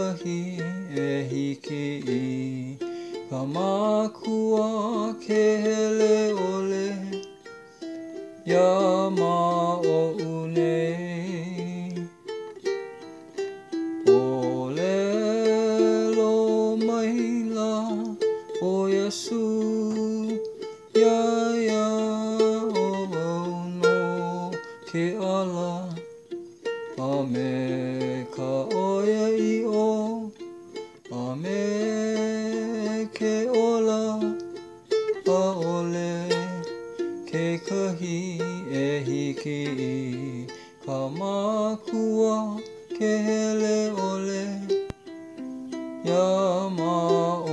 kahi e hiki I ka makua ke hele ole ia ma'o'u nei. O lelo maila o Iesu ia o wau no ke ala a me ka oia i'o a me ke ola a ole ke kahi e hiki I ka makua ke hele ole ia ma'o'u